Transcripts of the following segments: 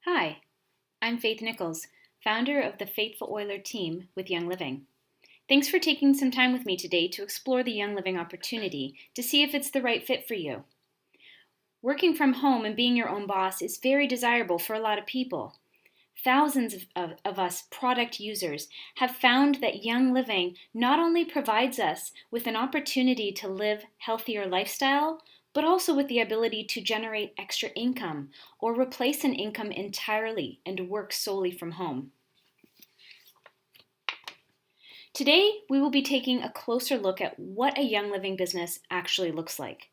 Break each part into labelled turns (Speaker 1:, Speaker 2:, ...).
Speaker 1: Hi, I'm Faith Nichols, founder of the Faithful Oiler team with Young Living. Thanks for taking some time with me today to explore the Young Living opportunity to see if it's the right fit for you. Working from home and being your own boss is very desirable for a lot of people. Thousands of us product users have found that Young Living not only provides us with an opportunity to live healthier lifestyle, but also with the ability to generate extra income or replace an income entirely and work solely from home. Today, we will be taking a closer look at what a Young Living business actually looks like,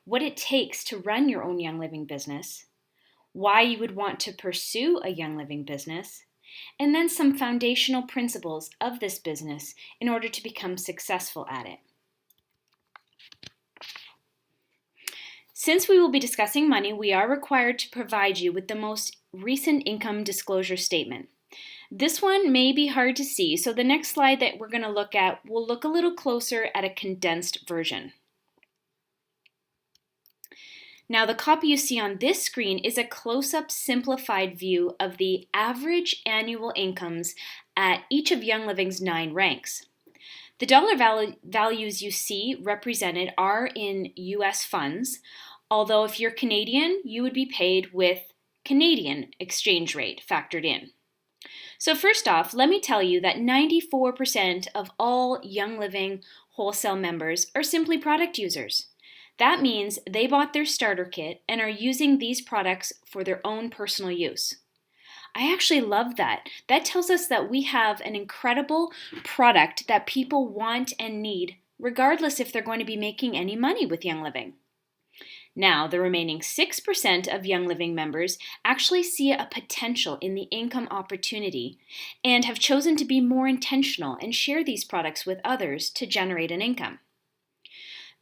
Speaker 1: what it takes to run your own Young Living business, why you would want to pursue a Young Living business, and then some foundational principles of this business in order to become successful at it. Since we will be discussing money, we are required to provide you with the most recent income disclosure statement. This one may be hard to see, so the next slide that we're going to look at will look a little closer at a condensed version. Now, the copy you see on this screen is a close-up simplified view of the average annual incomes at each of Young Living's 9 ranks. The dollar values you see represented are in US funds, although if you're Canadian, you would be paid with Canadian exchange rate factored in. So first off, let me tell you that 94% of all Young Living wholesale members are simply product users. That means they bought their starter kit and are using these products for their own personal use. I actually love that. That tells us that we have an incredible product that people want and need, regardless if they're going to be making any money with Young Living. Now, the remaining 6% of Young Living members actually see a potential in the income opportunity and have chosen to be more intentional and share these products with others to generate an income.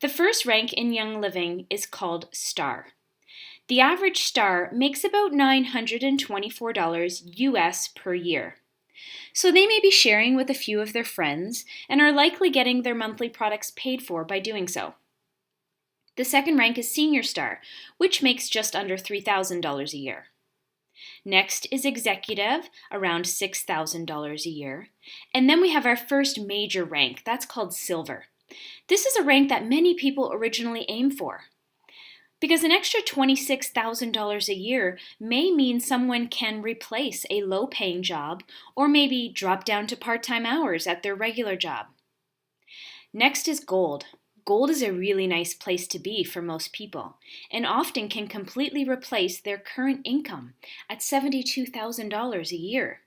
Speaker 1: The first rank in Young Living is called Star. The average Star makes about $924 US per year. So they may be sharing with a few of their friends and are likely getting their monthly products paid for by doing so. The second rank is Senior Star, which makes just under $3,000 a year. Next is Executive, around $6,000 a year. And then we have our first major rank, that's called Silver. This is a rank that many people originally aim for, because an extra $26,000 a year may mean someone can replace a low-paying job or maybe drop down to part-time hours at their regular job. Next is Gold. Gold is a really nice place to be for most people and often can completely replace their current income at $72,000 a year.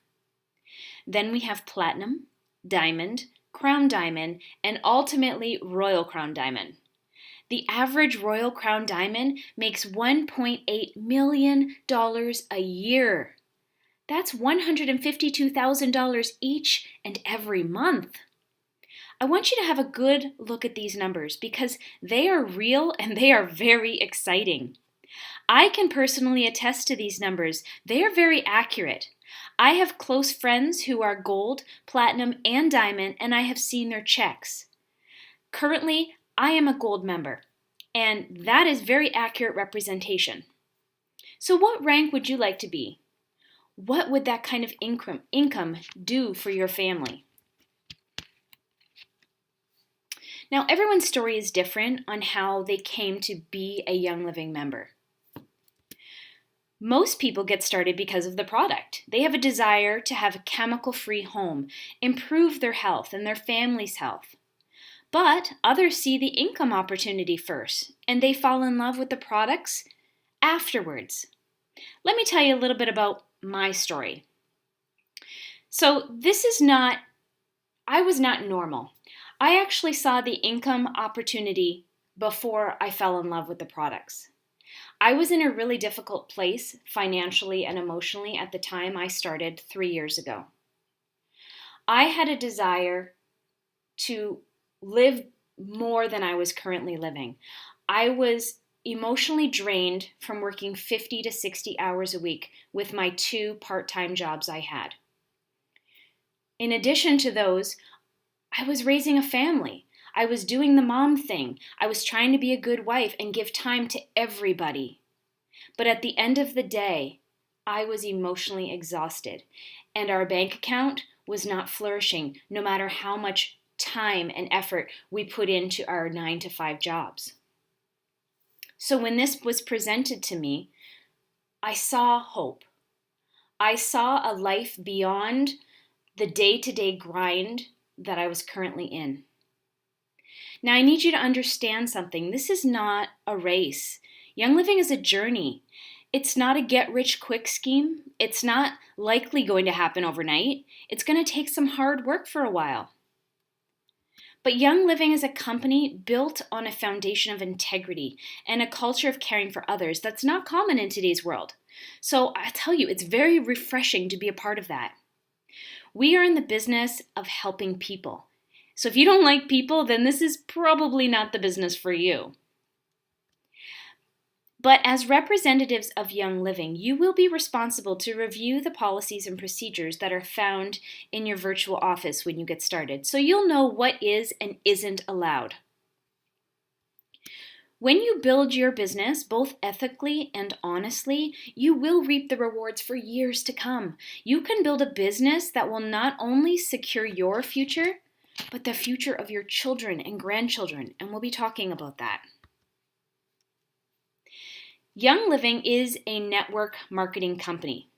Speaker 1: Then we have Platinum, Diamond, Crown Diamond, and ultimately Royal Crown Diamond. The average Royal Crown Diamond makes $1.8 million a year. That's $152,000 each and every month. I want you to have a good look at these numbers because they are real and they are very exciting. I can personally attest to these numbers. They are very accurate. I have close friends who are Gold, Platinum, and Diamond, and I have seen their checks. Currently, I am a Gold member, and that is very accurate representation. So what rank would you like to be? What would that kind of income do for your family? Now, everyone's story is different on how they came to be a Young Living member. Most people get started because of the product. They have a desire to have a chemical-free home, improve their health and their family's health. But others see the income opportunity first, and they fall in love with the products afterwards. Let me tell you a little bit about my story. So I was not normal. I actually saw the income opportunity before I fell in love with the products. I was in a really difficult place financially and emotionally at the time I started 3 years ago. I had a desire to live more than I was currently living. I was emotionally drained from working 50 to 60 hours a week with my 2 part-time jobs I had. In addition to those, I was raising a family. I was doing the mom thing. I was trying to be a good wife and give time to everybody. But at the end of the day, I was emotionally exhausted, and our bank account was not flourishing no matter how much time and effort we put into our 9 to 5 jobs. So when this was presented to me, I saw hope. I saw a life beyond the day-to-day grind that I was currently in. Now, I need you to understand something. This is not a race. Young living is a journey. It's not a get-rich-quick scheme. It's not likely going to happen overnight. It's going to take some hard work for a while. But Young Living is a company built on a foundation of integrity and a culture of caring for others that's not common in today's world. So I tell you, it's very refreshing to be a part of that. We are in the business of helping people. So if you don't like people, then this is probably not the business for you. But as representatives of Young Living, you will be responsible to review the policies and procedures that are found in your virtual office when you get started, so you'll know what is and isn't allowed. When you build your business, both ethically and honestly, you will reap the rewards for years to come. You can build a business that will not only secure your future, but the future of your children and grandchildren, and we'll be talking about that. Young Living is a network marketing company.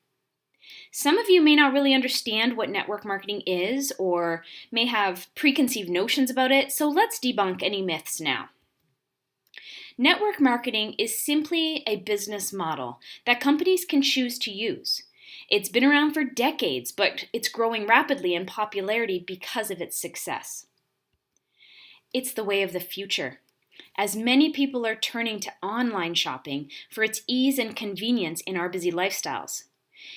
Speaker 1: Some of you may not really understand what network marketing is or may have preconceived notions about it, so let's debunk any myths now. Network marketing is simply a business model that companies can choose to use. It's been around for decades, but it's growing rapidly in popularity because of its success. It's the way of the future, as many people are turning to online shopping for its ease and convenience in our busy lifestyles.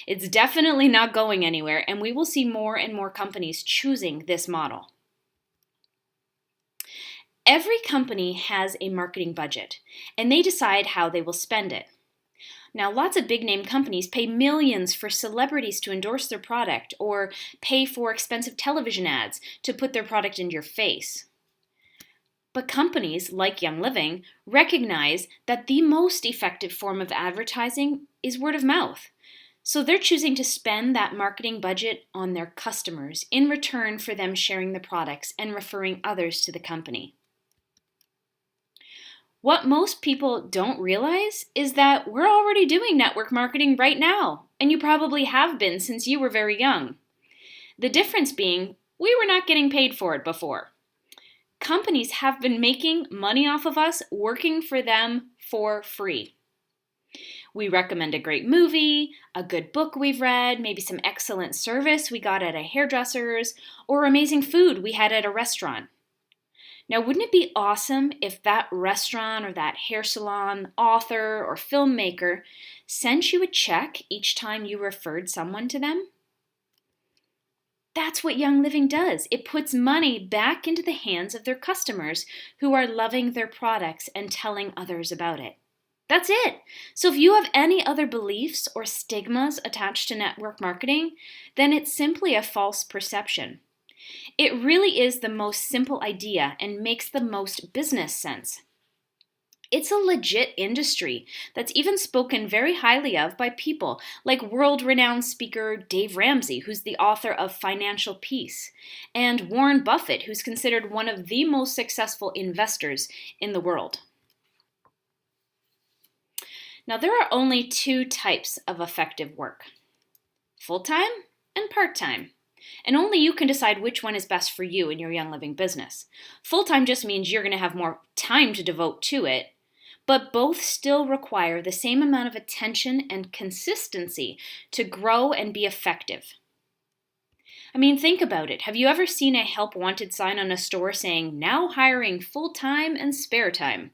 Speaker 1: It's definitely not going anywhere, and we will see more and more companies choosing this model. Every company has a marketing budget, and they decide how they will spend it. Now, lots of big name companies pay millions for celebrities to endorse their product or pay for expensive television ads to put their product in your face. But companies like Young Living recognize that the most effective form of advertising is word of mouth. So they're choosing to spend that marketing budget on their customers in return for them sharing the products and referring others to the company. What most people don't realize is that we're already doing network marketing right now, and you probably have been since you were very young. The difference being, we were not getting paid for it before. Companies have been making money off of us working for them for free. We recommend a great movie, a good book we've read, maybe some excellent service we got at a hairdresser's, or amazing food we had at a restaurant. Now, wouldn't it be awesome if that restaurant or that hair salon, author, or filmmaker sent you a check each time you referred someone to them? That's what Young Living does. It puts money back into the hands of their customers who are loving their products and telling others about it. That's it. So if you have any other beliefs or stigmas attached to network marketing, then it's simply a false perception. It really is the most simple idea and makes the most business sense. It's a legit industry that's even spoken very highly of by people like world-renowned speaker Dave Ramsey, who's the author of Financial Peace, and Warren Buffett, who's considered one of the most successful investors in the world. Now, there are only two types of effective work: full-time and part-time. And only you can decide which one is best for you in your Young Living business. Full-time just means you're going to have more time to devote to it, but both still require the same amount of attention and consistency to grow and be effective. I mean, think about it. Have you ever seen a help wanted sign on a store saying, "Now hiring full-time and spare time"?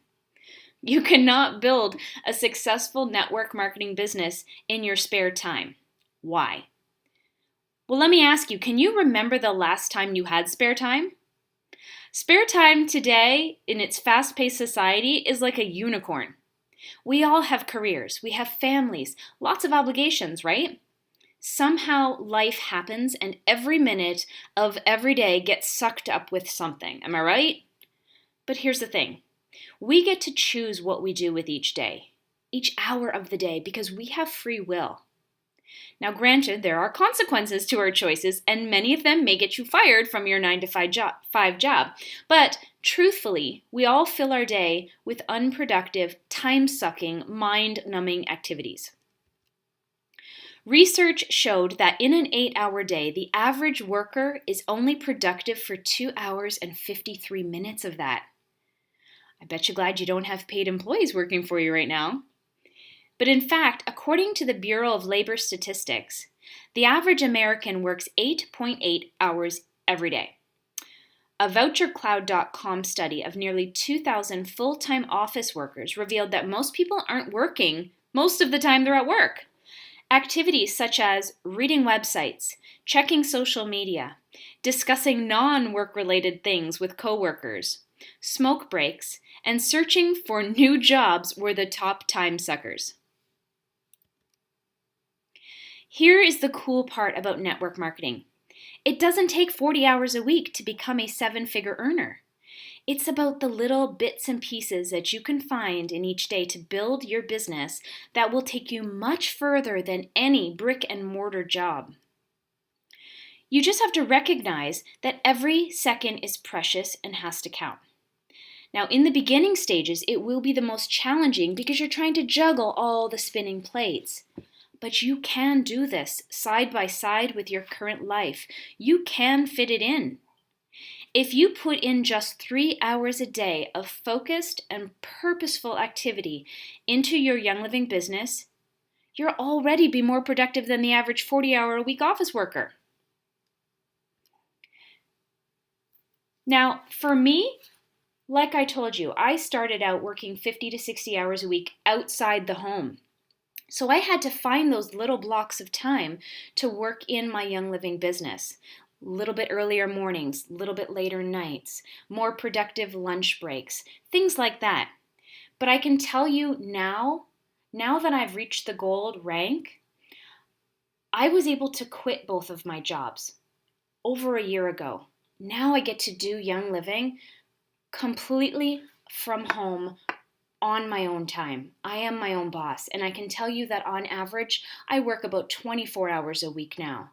Speaker 1: You cannot build a successful network marketing business in your spare time. Why? Well, let me ask you, can you remember the last time you had spare time? Spare time today, in its fast-paced society, is like a unicorn. We all have careers, we have families, lots of obligations, right? Somehow life happens and every minute of every day gets sucked up with something. Am I right? But here's the thing. We get to choose what we do with each day, each hour of the day, because we have free will. Now, granted, there are consequences to our choices, and many of them may get you fired from your 9 to 5 job. But truthfully, we all fill our day with unproductive, time-sucking, mind-numbing activities. Research showed that in an 8-hour day, the average worker is only productive for 2 hours and 53 minutes of that. I bet you're glad you don't have paid employees working for you right now. But in fact, according to the Bureau of Labor Statistics, the average American works 8.8 hours every day. A VoucherCloud.com study of nearly 2,000 full-time office workers revealed that most people aren't working most of the time they're at work. Activities such as reading websites, checking social media, discussing non-work-related things with coworkers, smoke breaks, and searching for new jobs were the top time suckers. Here is the cool part about network marketing. It doesn't take 40 hours a week to become a 7-figure earner. It's about the little bits and pieces that you can find in each day to build your business that will take you much further than any brick and mortar job. You just have to recognize that every second is precious and has to count. Now, in the beginning stages, it will be the most challenging because you're trying to juggle all the spinning plates. But you can do this side by side with your current life. You can fit it in. If you put in just 3 hours a day of focused and purposeful activity into your Young Living business, you'll already be more productive than the average 40-hour-a-week office worker. Now, for me, like I told you, I started out working 50 to 60 hours a week outside the home. So I had to find those little blocks of time to work in my Young Living business. A little bit earlier mornings, a little bit later nights, more productive lunch breaks, things like that. But I can tell you now that I've reached the gold rank, I was able to quit both of my jobs over a year ago. Now I get to do Young Living completely from home on my own time. I am my own boss, and I can tell you that on average, I work about 24 hours a week now.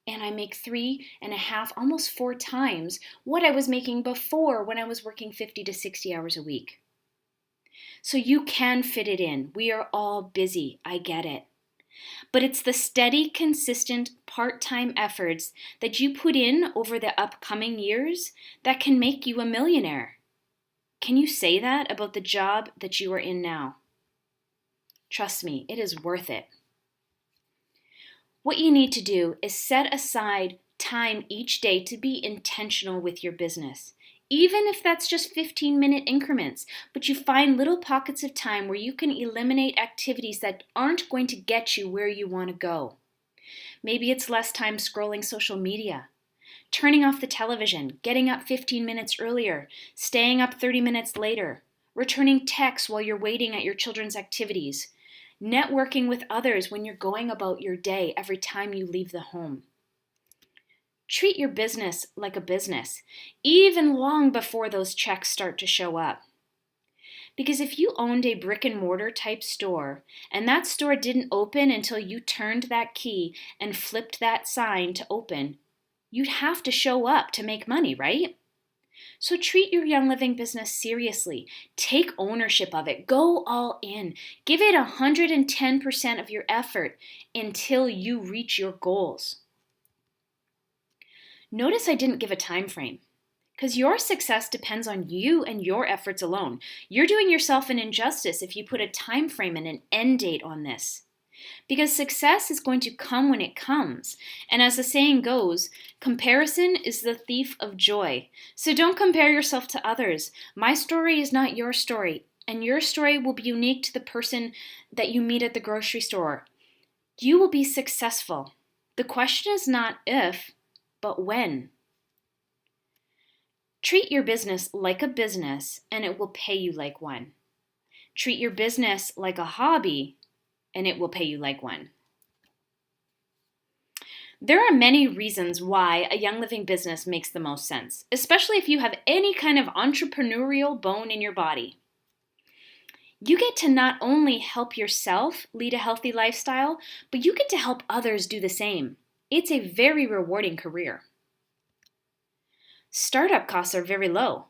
Speaker 1: And I make 3.5, almost 4 times what I was making before when I was working 50 to 60 hours a week. So you can fit it in. We are all busy. I get it. But it's the steady, consistent, part-time efforts that you put in over the upcoming years that can make you a millionaire. Can you say that about the job that you are in now? Trust me, it is worth it. What you need to do is set aside time each day to be intentional with your business. Even if that's just 15-minute increments, but you find little pockets of time where you can eliminate activities that aren't going to get you where you want to go. Maybe it's less time scrolling social media, turning off the television, getting up 15 minutes earlier, staying up 30 minutes later, returning texts while you're waiting at your children's activities, networking with others when you're going about your day every time you leave the home. Treat your business like a business, even long before those checks start to show up. Because if you owned a brick and mortar type store, and that store didn't open until you turned that key and flipped that sign to open, you'd have to show up to make money, right? So treat your Young Living business seriously. Take ownership of it. Go all in. Give it 110% of your effort until you reach your goals. Notice I didn't give a time frame, because your success depends on you and your efforts alone. You're doing yourself an injustice if you put a time frame and an end date on this. Because success is going to come when it comes. And as the saying goes, comparison is the thief of joy. So don't compare yourself to others. My story is not your story, and your story will be unique to the person that you meet at the grocery store. You will be successful. The question is not if, but when. Treat your business like a business, and it will pay you like one. Treat your business like a hobby, and it will pay you like one. There are many reasons why a Young Living business makes the most sense, especially if you have any kind of entrepreneurial bone in your body. You get to not only help yourself lead a healthy lifestyle, but you get to help others do the same. It's a very rewarding career. Startup costs are very low.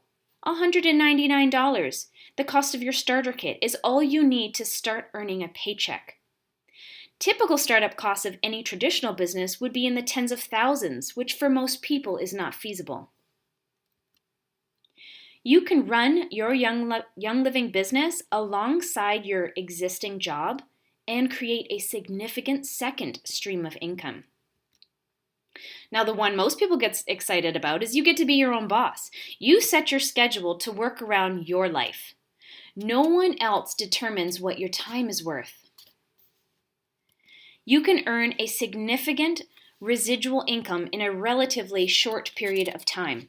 Speaker 1: $199. The cost of your starter kit is all you need to start earning a paycheck. Typical startup costs of any traditional business would be in the tens of thousands, which for most people is not feasible. You can run your Young Living business alongside your existing job and create a significant second stream of income. Now, the one most people get excited about is you get to be your own boss. You set your schedule to work around your life. No one else determines what your time is worth. You can earn a significant residual income in a relatively short period of time.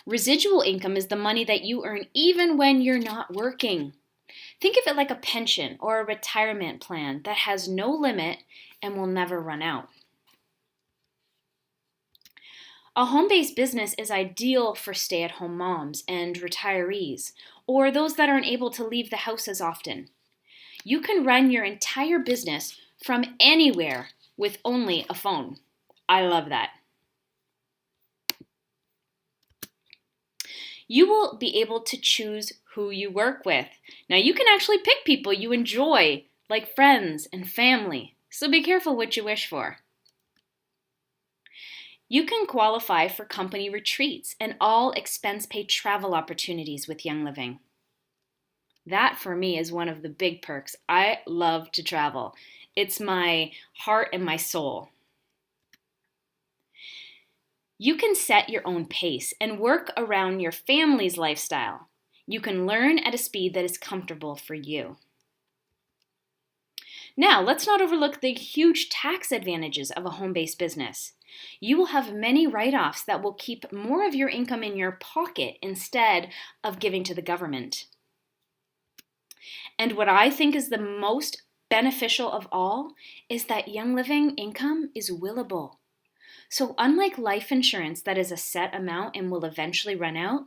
Speaker 1: Residual income is the money that you earn even when you're not working. Think of it like a pension or a retirement plan that has no limit and will never run out. A home-based business is ideal for stay-at-home moms and retirees, or those that aren't able to leave the house as often. You can run your entire business from anywhere with only a phone. I love that. You will be able to choose who you work with. Now, you can actually pick people you enjoy, like friends and family, so be careful what you wish for. You can qualify for company retreats and all expense-paid travel opportunities with Young Living. That, for me, is one of the big perks. I love to travel. It's my heart and my soul. You can set your own pace and work around your family's lifestyle. You can learn at a speed that is comfortable for you. Now, let's not overlook the huge tax advantages of a home-based business. You will have many write-offs that will keep more of your income in your pocket instead of giving to the government. And what I think is the most beneficial of all is that Young Living income is willable. So unlike life insurance that is a set amount and will eventually run out,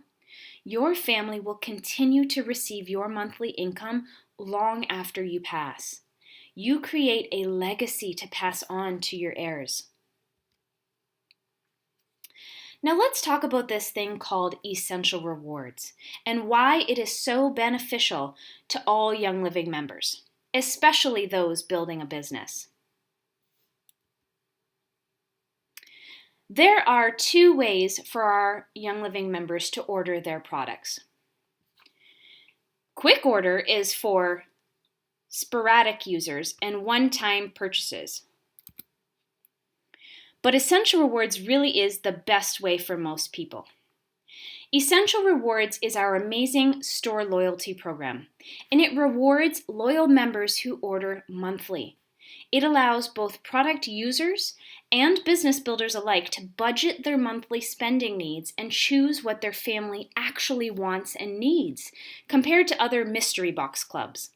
Speaker 1: your family will continue to receive your monthly income long after you pass. You create a legacy to pass on to your heirs. Now let's talk about this thing called Essential Rewards and why it is so beneficial to all Young Living members, especially those building a business. There are two ways for our Young Living members to order their products. Quick order is for sporadic users and one-time purchases. But Essential Rewards really is the best way for most people. Essential Rewards is our amazing store loyalty program, and it rewards loyal members who order monthly. It allows both product users and business builders alike to budget their monthly spending needs and choose what their family actually wants and needs, compared to other mystery box clubs.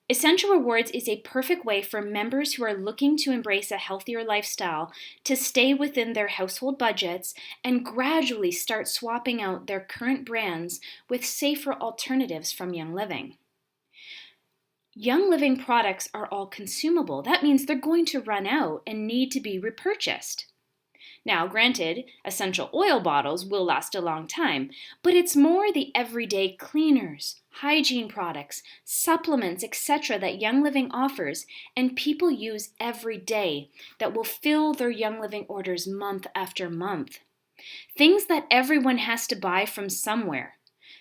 Speaker 1: Essential Rewards is a perfect way for members who are looking to embrace a healthier lifestyle to stay within their household budgets and gradually start swapping out their current brands with safer alternatives from Young Living. Young Living products are all consumable. That means they're going to run out and need to be repurchased. Now, granted, essential oil bottles will last a long time, but it's more the everyday cleaners, hygiene products, supplements, etc. that Young Living offers and people use every day that will fill their Young Living orders month after month. Things that everyone has to buy from somewhere.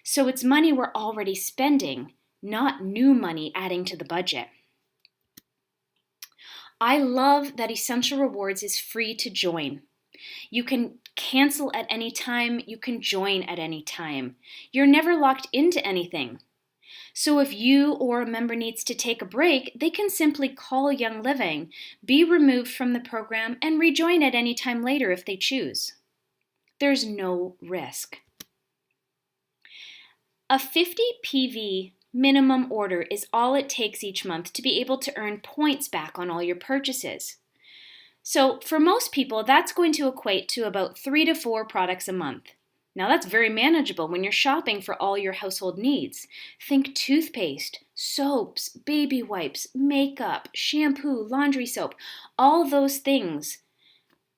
Speaker 1: So it's money we're already spending, not new money adding to the budget. I love that Essential Rewards is free to join. You can cancel at any time, you can join at any time. You're never locked into anything. So if you or a member needs to take a break, they can simply call Young Living, be removed from the program, and rejoin at any time later if they choose. There's no risk. A 50 PV minimum order is all it takes each month to be able to earn points back on all your purchases. So for most people, that's going to equate to about 3 to 4 products a month. Now that's very manageable when you're shopping for all your household needs. Think toothpaste, soaps, baby wipes, makeup, shampoo, laundry soap, all those things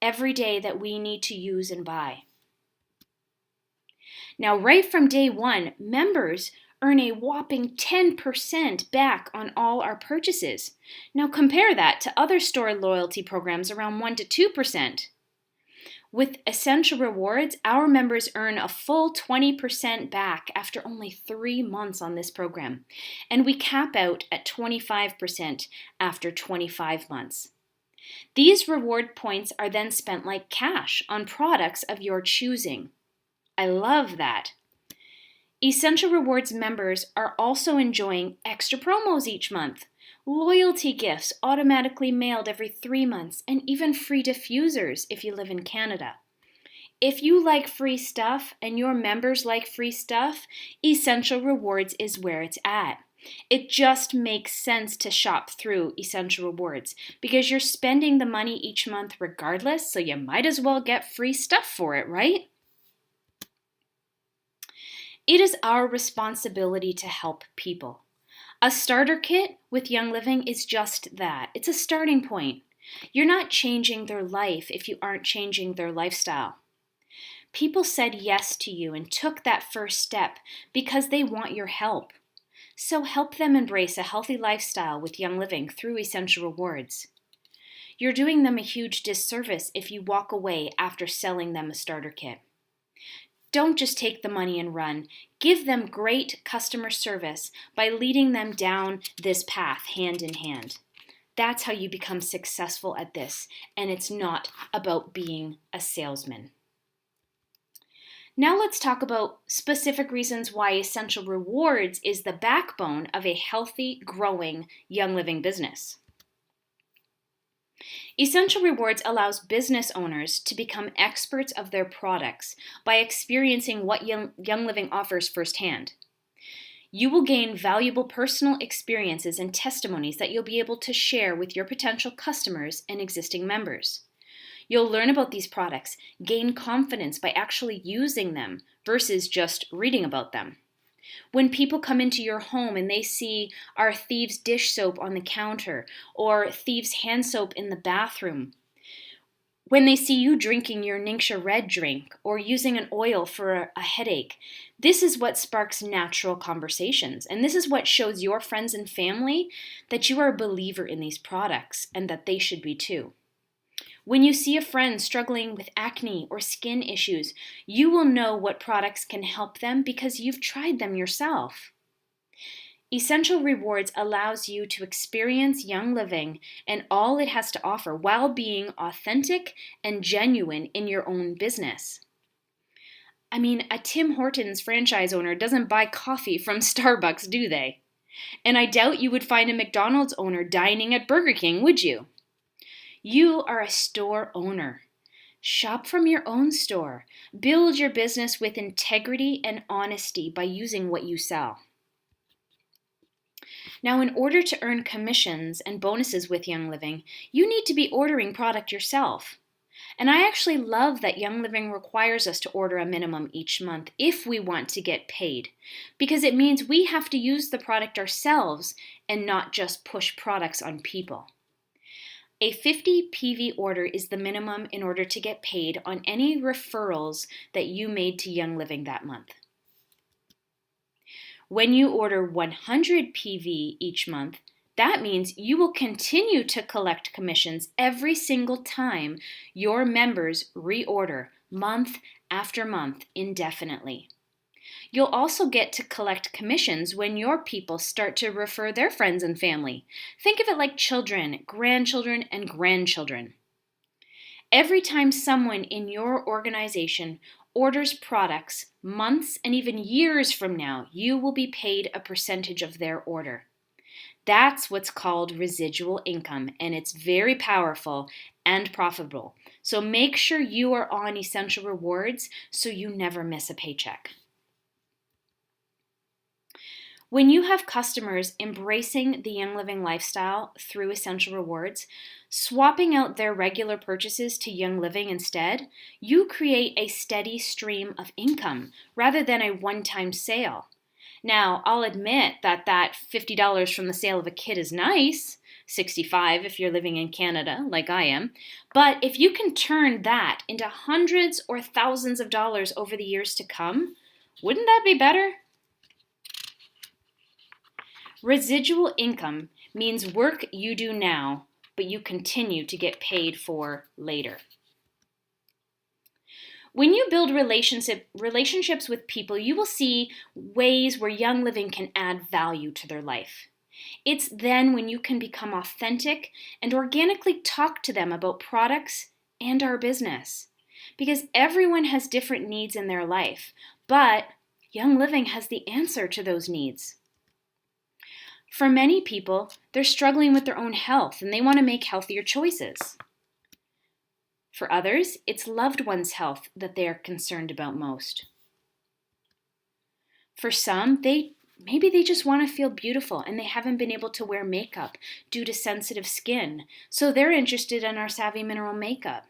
Speaker 1: every day that we need to use and buy. Now, right from day one, members earn a whopping 10% back on all our purchases. Now, compare that to other store loyalty programs around 1 to 2%. With Essential Rewards, our members earn a full 20% back after only 3 months on this program, and we cap out at 25% after 25 months. These reward points are then spent like cash on products of your choosing. I love that. Essential Rewards members are also enjoying extra promos each month, loyalty gifts automatically mailed every 3 months, and even free diffusers if you live in Canada. If you like free stuff and your members like free stuff, Essential Rewards is where it's at. It just makes sense to shop through Essential Rewards because you're spending the money each month regardless, so you might as well get free stuff for it, right? It is our responsibility to help people. A starter kit with Young Living is just that. It's a starting point. You're not changing their life if you aren't changing their lifestyle. People said yes to you and took that first step because they want your help. So help them embrace a healthy lifestyle with Young Living through Essential Rewards. You're doing them a huge disservice if you walk away after selling them a starter kit. Don't just take the money and run. Give them great customer service by leading them down this path hand in hand. That's how you become successful at this, and it's not about being a salesman. Now let's talk about specific reasons why Essential Rewards is the backbone of a healthy, growing Young Living business. Essential Rewards allows business owners to become experts of their products by experiencing what Young Living offers firsthand. You will gain valuable personal experiences and testimonies that you'll be able to share with your potential customers and existing members. You'll learn about these products, gain confidence by actually using them versus just reading about them. When people come into your home and they see our Thieves dish soap on the counter or Thieves hand soap in the bathroom, when they see you drinking your Ningxia Red drink or using an oil for a headache, this is what sparks natural conversations. And this is what shows your friends and family that you are a believer in these products and that they should be too. When you see a friend struggling with acne or skin issues, you will know what products can help them because you've tried them yourself. Essential Rewards allows you to experience Young Living and all it has to offer while being authentic and genuine in your own business. I mean, a Tim Hortons franchise owner doesn't buy coffee from Starbucks, do they? And I doubt you would find a McDonald's owner dining at Burger King, would you? You are a store owner. Shop from your own store. Build your business with integrity and honesty by using what you sell. Now, in order to earn commissions and bonuses with Young Living, you need to be ordering product yourself. And I actually love that Young Living requires us to order a minimum each month if we want to get paid, because it means we have to use the product ourselves and not just push products on people. A 50 PV order is the minimum in order to get paid on any referrals that you made to Young Living that month. When you order 100 PV each month, that means you will continue to collect commissions every single time your members reorder month after month indefinitely. You'll also get to collect commissions when your people start to refer their friends and family. Think of it like children, grandchildren, and grandchildren. Every time someone in your organization orders products months and even years from now, you will be paid a percentage of their order. That's what's called residual income, and it's very powerful and profitable. So make sure you are on Essential Rewards so you never miss a paycheck. When you have customers embracing the Young Living lifestyle through Essential Rewards, swapping out their regular purchases to Young Living instead, you create a steady stream of income rather than a one-time sale. Now, I'll admit that $50 from the sale of a kit is nice, $65 if you're living in Canada like I am, but if you can turn that into hundreds or thousands of dollars over the years to come, wouldn't that be better? Residual income means work you do now, but you continue to get paid for later. When you build relationships with people, you will see ways where Young Living can add value to their life. It's then when you can become authentic and organically talk to them about products and our business. Because everyone has different needs in their life, but Young Living has the answer to those needs. For many people, they're struggling with their own health and they want to make healthier choices. For others, it's loved ones' health that they are concerned about most. For some, maybe they just want to feel beautiful and they haven't been able to wear makeup due to sensitive skin, so they're interested in our Savvy Mineral makeup.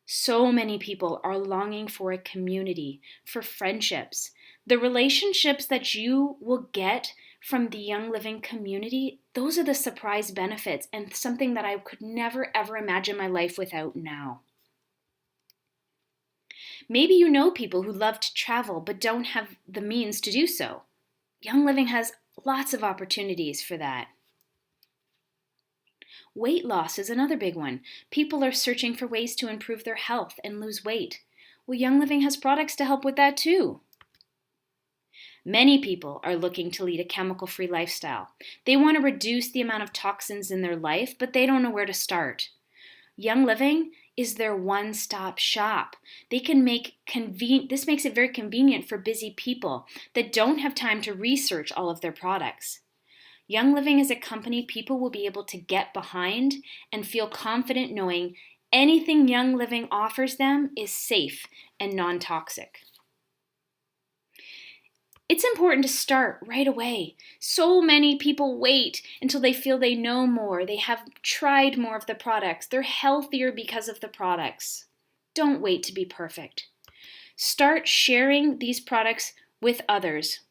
Speaker 1: So many people are longing for a community, for friendships. The relationships that you will get from the Young Living community, those are the surprise benefits and something that I could never ever imagine my life without now. Maybe you know people who love to travel but don't have the means to do so. Young Living has lots of opportunities for that. Weight loss is another big one. People are searching for ways to improve their health and lose weight. Well, Young Living has products to help with that too. Many people are looking to lead a chemical-free lifestyle. They want to reduce the amount of toxins in their life, but they don't know where to start. Young Living is their one-stop shop. This makes it very convenient for busy people that don't have time to research all of their products. Young Living is a company people will be able to get behind and feel confident knowing anything Young Living offers them is safe and non-toxic. It's important to start right away. So many people wait until they feel they know more, they have tried more of the products, they're healthier because of the products. Don't wait to be perfect. Start sharing these products with others.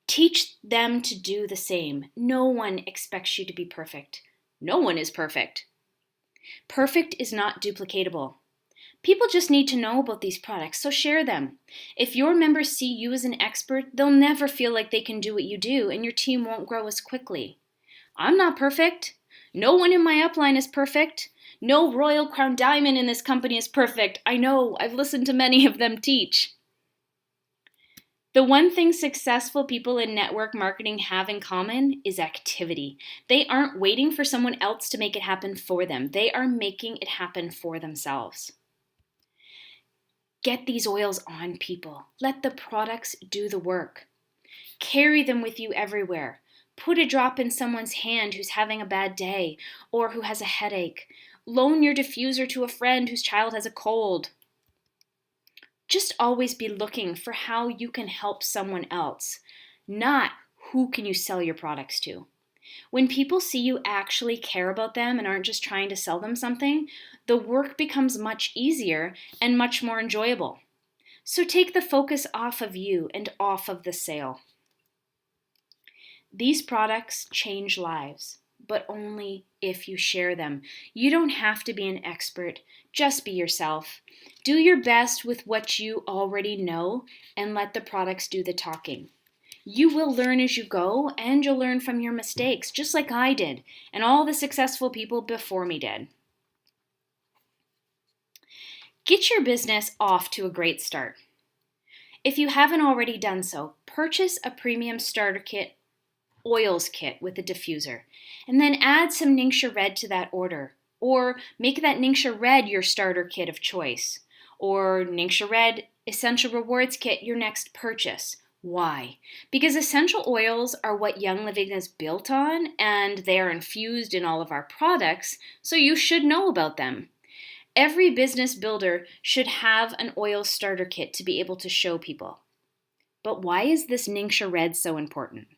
Speaker 1: Teach them to do the same. No one expects you to be perfect. No one is perfect. Perfect is not duplicatable. People just need to know about these products, so share them. If your members see you as an expert, they'll never feel like they can do what you do, and your team won't grow as quickly. I'm not perfect. No one in my upline is perfect. No Royal Crown Diamond in this company is perfect. I know, I've listened to many of them teach. The one thing successful people in network marketing have in common is activity. They aren't waiting for someone else to make it happen for them. They are making it happen for themselves. Get these oils on people. Let the products do the work. Carry them with you everywhere. Put a drop in someone's hand who's having a bad day or who has a headache. Loan your diffuser to a friend whose child has a cold. Just always be looking for how you can help someone else, not who can you sell your products to. When people see you actually care about them and aren't just trying to sell them something, the work becomes much easier and much more enjoyable. So take the focus off of you and off of the sale. These products change lives, but only if you share them. You don't have to be an expert. Just be yourself. Do your best with what you already know and let the products do the talking. You will learn as you go, and you'll learn from your mistakes, just like I did, and all the successful people before me did. Get your business off to a great start. If you haven't already done so, purchase a premium starter kit, oils kit with a diffuser, and then add some Ningxia Red to that order, or make that Ningxia Red your starter kit of choice, or Ningxia Red Essential Rewards kit your next purchase. Why? Because essential oils are what Young Living is built on, and they are infused in all of our products, so you should know about them. Every business builder should have an oil starter kit to be able to show people. But why is this Ningxia Red so important?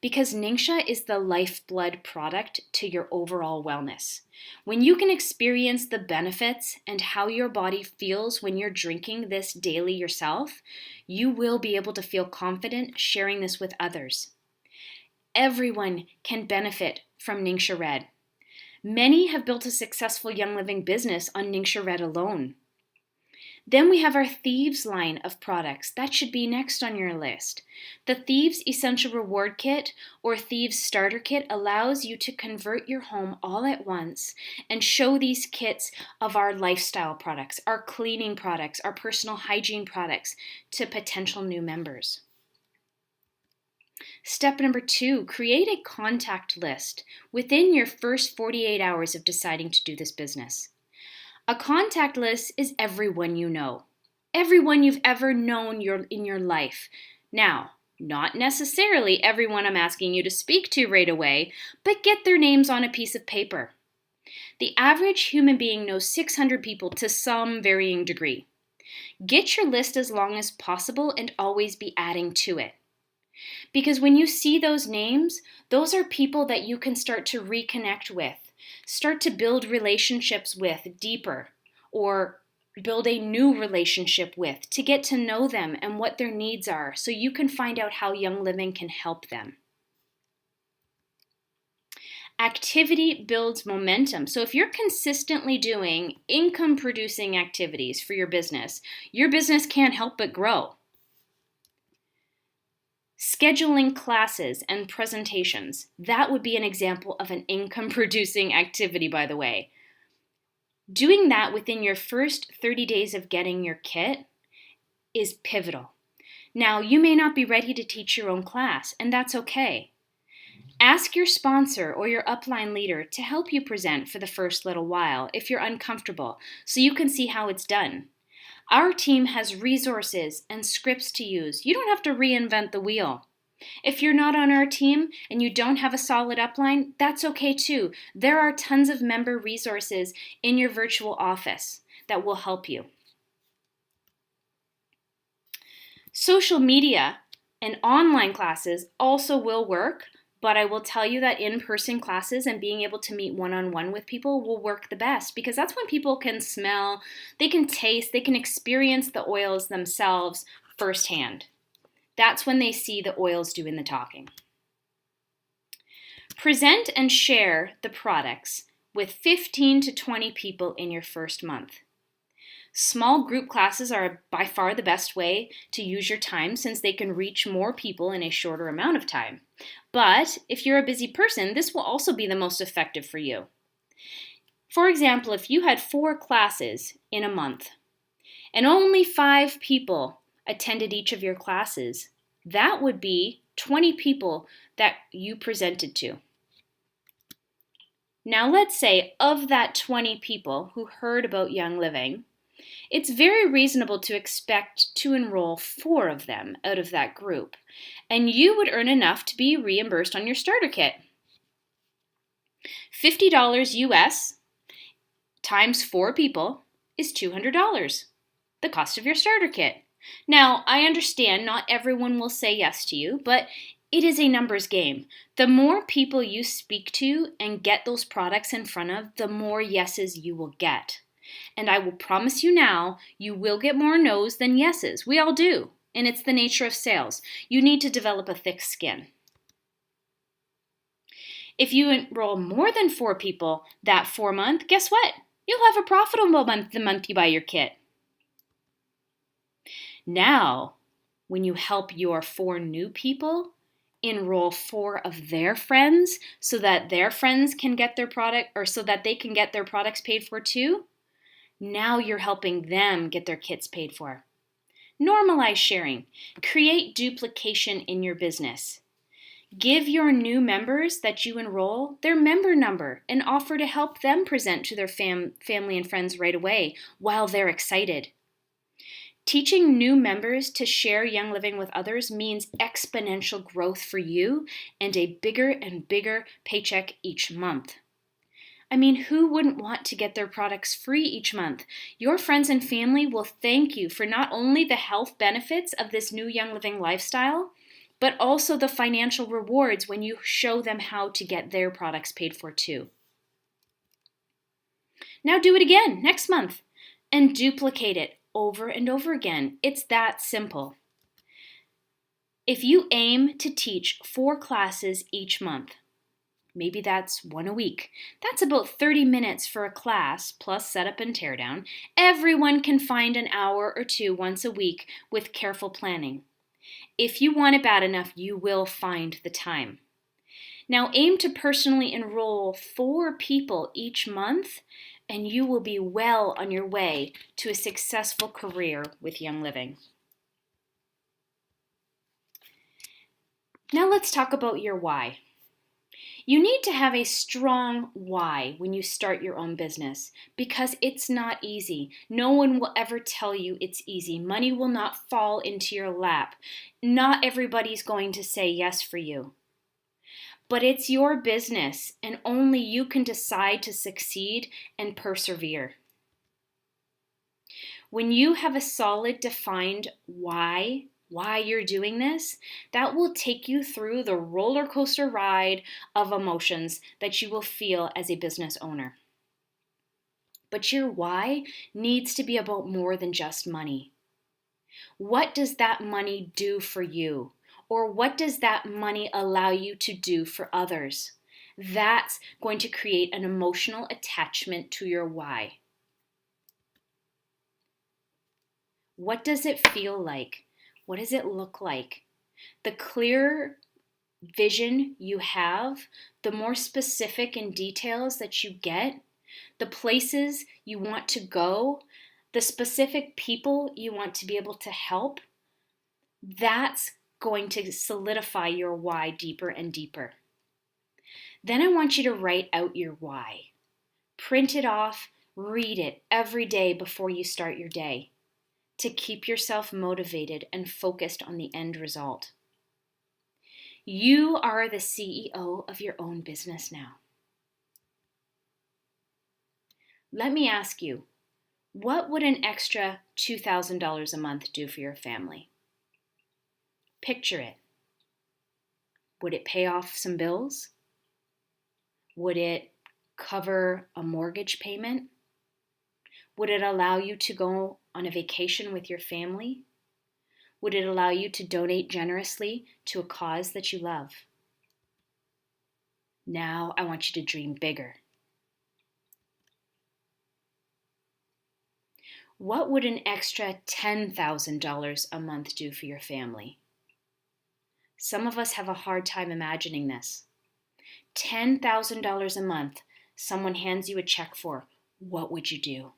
Speaker 1: Because Ningxia is the lifeblood product to your overall wellness. When you can experience the benefits and how your body feels when you're drinking this daily yourself, you will be able to feel confident sharing this with others. Everyone can benefit from Ningxia Red. Many have built a successful Young Living business on Ningxia Red alone. Then we have our Thieves line of products. That should be next on your list. The Thieves Essential Reward Kit or Thieves Starter Kit allows you to convert your home all at once and show these kits of our lifestyle products, our cleaning products, our personal hygiene products to potential new members. Step number 2, create a contact list within your first 48 hours of deciding to do this business. A contact list is everyone you know, everyone you've ever known in your life. Now, not necessarily everyone I'm asking you to speak to right away, but get their names on a piece of paper. The average human being knows 600 people to some varying degree. Get your list as long as possible and always be adding to it. Because when you see those names, those are people that you can start to reconnect with. Start to build relationships with deeper, or build a new relationship with to get to know them and what their needs are so you can find out how Young Living can help them. Activity builds momentum. So if you're consistently doing income producing activities for your business can't help but grow. Scheduling classes and presentations. That would be an example of an income-producing activity, by the way. Doing that within your first 30 days of getting your kit is pivotal. Now, you may not be ready to teach your own class, and that's okay. Ask your sponsor or your upline leader to help you present for the first little while if you're uncomfortable, so you can see how it's done. Our team has resources and scripts to use. You don't have to reinvent the wheel. If you're not on our team and you don't have a solid upline, that's okay too. There are tons of member resources in your virtual office that will help you. Social media and online classes also will work, but I will tell you that in-person classes and being able to meet one-on-one with people will work the best, because that's when people can smell, they can taste, they can experience the oils themselves firsthand. That's when they see the oils doing the talking. Present and share the products with 15 to 20 people in your first month. Small group classes are by far the best way to use your time, since they can reach more people in a shorter amount of time. But if you're a busy person, this will also be the most effective for you. For example, if you had 4 classes in a month and only 5 people attended each of your classes, that would be 20 people that you presented to. Now let's say of that 20 people who heard about Young Living, it's very reasonable to expect to enroll 4 of them out of that group, and you would earn enough to be reimbursed on your starter kit. $50 US times 4 people is $200, the cost of your starter kit. Now, I understand not everyone will say yes to you, but it is a numbers game. The more people you speak to and get those products in front of, the more yeses you will get. And I will promise you now, you will get more no's than yeses. We all do. And it's the nature of sales. You need to develop a thick skin. If you enroll more than 4 people that 4 month, guess what? You'll have a profitable month the month you buy your kit. Now, when you help your 4 new people enroll 4 of their friends so that their friends can get their product, or so that they can get their products paid for too, now you're helping them get their kits paid for. Normalize sharing. Create duplication in your business. Give your new members that you enroll their member number and offer to help them present to their family and friends right away while they're excited. Teaching new members to share Young Living with others means exponential growth for you and a bigger and bigger paycheck each month. I mean, who wouldn't want to get their products free each month? Your friends and family will thank you for not only the health benefits of this new Young Living lifestyle, but also the financial rewards when you show them how to get their products paid for too. Now do it again next month and duplicate it over and over again. It's that simple. If you aim to teach 4 classes each month, maybe that's 1 a week. That's about 30 minutes for a class, plus setup and teardown. Everyone can find an hour or 2 once a week with careful planning. If you want it bad enough, you will find the time. Now aim to personally enroll 4 people each month, and you will be well on your way to a successful career with Young Living. Now let's talk about your why. You need to have a strong why when you start your own business because it's not easy. No one will ever tell you it's easy. Money will not fall into your lap. Not everybody's going to say yes for you. But it's your business and only you can decide to succeed and persevere. When you have a solid, defined why you're doing this, that will take you through the roller coaster ride of emotions that you will feel as a business owner. But your why needs to be about more than just money. What does that money do for you? Or what does that money allow you to do for others? That's going to create an emotional attachment to your why. What does it feel like? What does it look like? The clearer vision you have, the more specific in details that you get, the places you want to go, the specific people you want to be able to help, that's going to solidify your why deeper and deeper. Then I want you to write out your why. Print it off, read it every day before you start your day, to keep yourself motivated and focused on the end result. You are the CEO of your own business now. Let me ask you, what would an extra $2,000 a month do for your family? Picture it. Would it pay off some bills? Would it cover a mortgage payment? Would it allow you to go on a vacation with your family? Would it allow you to donate generously to a cause that you love? Now I want you to dream bigger. What would an extra $10,000 a month do for your family? Some of us have a hard time imagining this. $10,000 a month, someone hands you a check for. What would you do?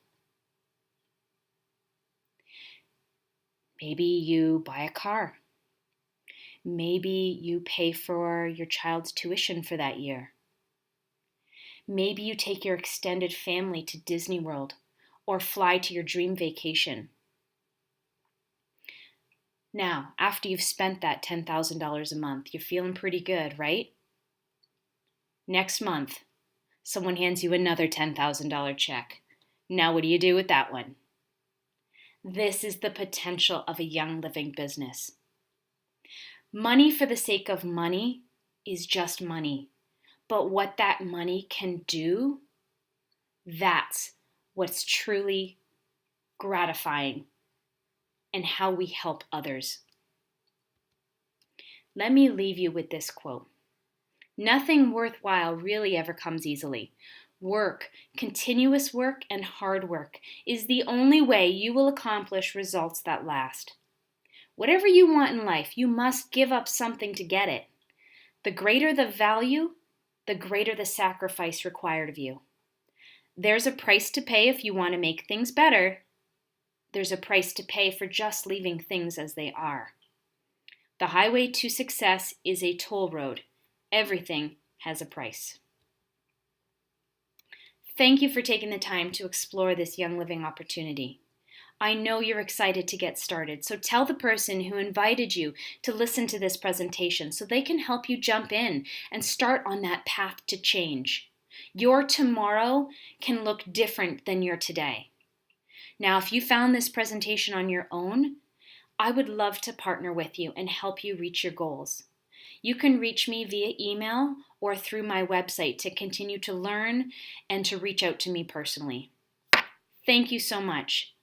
Speaker 1: Maybe you buy a car. Maybe you pay for your child's tuition for that year. Maybe you take your extended family to Disney World or fly to your dream vacation. Now, after you've spent that $10,000 a month, you're feeling pretty good, right? Next month, someone hands you another $10,000 check. Now what do you do with that one? This is the potential of a Young Living business. Money for the sake of money is just money. But what that money can do, that's what's truly gratifying and how we help others. Let me leave you with this quote. Nothing worthwhile really ever comes easily. Work, continuous work, and hard work is the only way you will accomplish results that last. Whatever you want in life, you must give up something to get it. The greater the value, the greater the sacrifice required of you. There's a price to pay if you want to make things better. There's a price to pay for just leaving things as they are. The highway to success is a toll road. Everything has a price. Thank you for taking the time to explore this Young Living opportunity. I know you're excited to get started, so tell the person who invited you to listen to this presentation so they can help you jump in and start on that path to change. Your tomorrow can look different than your today. Now, if you found this presentation on your own, I would love to partner with you and help you reach your goals. You can reach me via email or through my website to continue to learn and to reach out to me personally. Thank you so much.